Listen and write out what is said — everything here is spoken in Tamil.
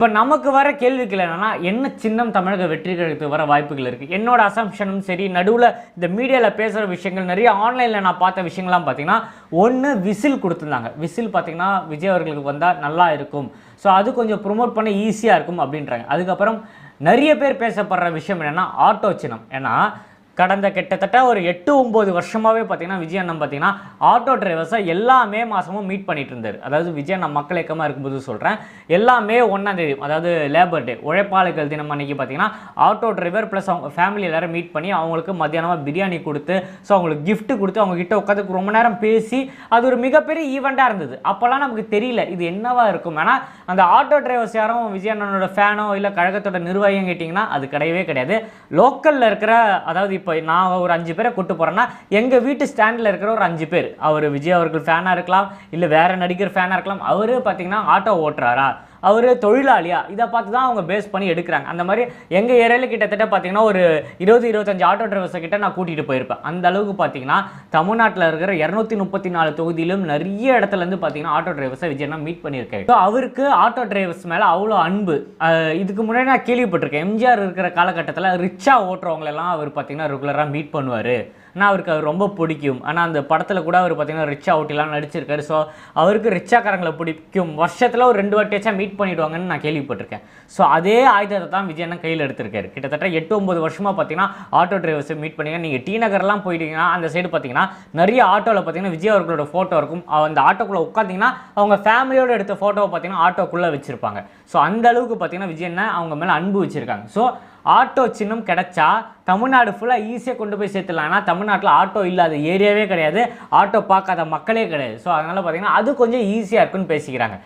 இப்போ நமக்கு வர கேள்விகள் என்னன்னா, என்ன சின்னம் தமிழக வெற்றி கழகத்துக்கு வர வாய்ப்புகள் இருக்குது? என்னோட அசம்ஷனும் சரி, நடுவில் இந்த மீடியாவில் பேசுகிற விஷயங்கள் நிறைய ஆன்லைனில் நான் பார்த்த விஷயங்கள்லாம் பார்த்தீங்கன்னா, ஒன்று விசில் கொடுத்துருந்தாங்க. விசில் பார்த்தீங்கன்னா விஜய் அவர்களுக்கு வந்தால் நல்லா இருக்கும், ஸோ அது கொஞ்சம் ப்ரொமோட் பண்ண ஈஸியாக இருக்கும் அப்படின்றாங்க. அதுக்கப்புறம் நிறைய பேர் பேசப்படுற விஷயம் என்னென்னா ஆட்டோ சின்னம். ஏன்னா கடந்த கிட்டத்தட்ட ஒரு 8-9 வருஷமாகவே பார்த்தீங்கன்னா விஜய் அண்ணன் பார்த்தீங்கன்னா ஆட்டோ டிரைவர்ஸை எல்லா மே மாதமும் மீட் பண்ணிட்டு இருந்தார். அதாவது விஜய் அண்ணன் மக்கள் இயக்கமாக இருக்கும்போது சொல்கிறேன், எல்லா மே 1ஆம் தேதி அதாவது லேபர் டே உழைப்பாளர்கள் தினம் அன்றைக்கி பார்த்தீங்கன்னா ஆட்டோ டிரைவர் ப்ளஸ் அவங்க ஃபேமிலி எல்லாரும் மீட் பண்ணி அவங்களுக்கு மத்தியானமாக பிரியாணி கொடுத்து, ஸோ அவங்களுக்கு கிஃப்ட் கொடுத்து அவங்ககிட்ட உட்காந்து ரொம்ப நேரம் பேசி அது ஒரு மிகப்பெரிய ஈவெண்ட்டாக இருந்தது. அப்போல்லாம் நமக்கு தெரியல இது என்னவா இருக்கும். ஏன்னா அந்த ஆட்டோ டிரைவர்ஸ் யாரும் விஜய் அண்ணனோட ஃபேனோ இல்லை கழகத்தோட நிர்வாகியும் கேட்டிங்கன்னா அது கிடையவே கிடையாது. லோக்கலில் இருக்கிற அதாவது இப்போ நான் ஒரு 5 பேரை கூட்டு போகிறேன்னா எங்கள் வீட்டு ஸ்டாண்டில் இருக்கிற ஒரு 5 பேர், அவர் விஜய் அவர்கள் ஃபேனாக இருக்கலாம், இல்லை வேறு நடிகர் ஃபேனாக இருக்கலாம், அவர் பார்த்தீங்கன்னா ஆட்டோ ஓட்டுறாரா, அவர் தொழிலாளியா, இதை பார்த்து தான் அவங்க பேஸ் பண்ணி எடுக்கிறாங்க. அந்த மாதிரி எங்கள் ஏரியாவில் கிட்டத்தட்ட பார்த்தீங்கன்னா ஒரு 20-25 ஆட்டோ டிரைவர்ஸை கிட்ட நான் கூட்டிகிட்டு போயிருப்பேன். அந்த அளவுக்கு பார்த்தீங்கன்னா தமிழ்நாட்டில் இருக்கிற 234 தொகுதியிலும் நிறைய இடத்துலேருந்து பார்த்தீங்கன்னா ஆட்டோ டிரைவர்ஸை விஜய் மீட் பண்ணியிருக்காரு. ஸோ அவருக்கு ஆட்டோ டிரைவர்ஸ் மேலே அவ்வளோ அன்பு. இதுக்கு முன்னாடி நான் கேள்விப்பட்டிருக்கேன், எம்ஜிஆர் இருக்கிற காலகட்டத்தில் ரிக்ஷா ஓட்டுறவங்களெல்லாம் அவர் பார்த்தீங்கன்னா ரெகுலராக மீட் பண்ணுவார். ஆனால் அவருக்கு அது ரொம்ப பிடிக்கும். ஆனால் அந்த படத்தில் கூட அவர் பார்த்தீங்கன்னா ரிக்ஷா ஓட்டிலாம் நடிச்சிருக்காரு. ஸோ அவருக்கு ரிக்ஷாக்காரங்களை பிடிக்கும். வருஷத்தில் ஒரு 2 வாட்டியாச்சும் மீட் பண்ணிவிடுவாங்கன்னு நான் கேள்விப்பட்டிருக்கேன். ஸோ அதே ஆயுதத்தை தான் விஜய் அண்ணன் கையில் எடுத்திருக்காரு. கிட்டத்தட்ட 8-9 வருஷமாக பார்த்தீங்கன்னா ஆட்டோ டிரைவர்ஸை மீட் பண்ணிங்க. நீங்கள் டி நகர்லாம் போயிட்டீங்கன்னா அந்த சைடு பார்த்தீங்கன்னா நிறைய ஆட்டோவில் பார்த்தீங்கன்னா விஜய் அவர்களோட ஃபோட்டோ இருக்கும். அந்த ஆட்டோக்குள்ளே உட்காந்திங்கன்னா அவங்க ஃபேமிலியோடு எடுத்த ஃபோட்டோவை பார்த்தீங்கன்னா ஆட்டோக்குள்ளே வச்சுருப்பாங்க. ஸோ அந்த அளவுக்கு பார்த்தீங்கன்னா விஜய் அண்ணன் அவங்க மேலே அன்பு வச்சுருக்காங்க. ஸோ ஆட்டோ சின்னம் கிடைச்சா தமிழ்நாடு ஃபுல்லாக ஈஸியாக கொண்டு போய் சேர்த்துடலாம். ஆனால் தமிழ்நாட்டில் ஆட்டோ இல்லாத ஏரியாவே கிடையாது, ஆட்டோ பார்க்காத மக்களே கிடையாது. ஸோ அதனால் பார்த்தீங்கன்னா அது கொஞ்சம் ஈஸியாக இருக்குன்னு பேசிக்கிறாங்க.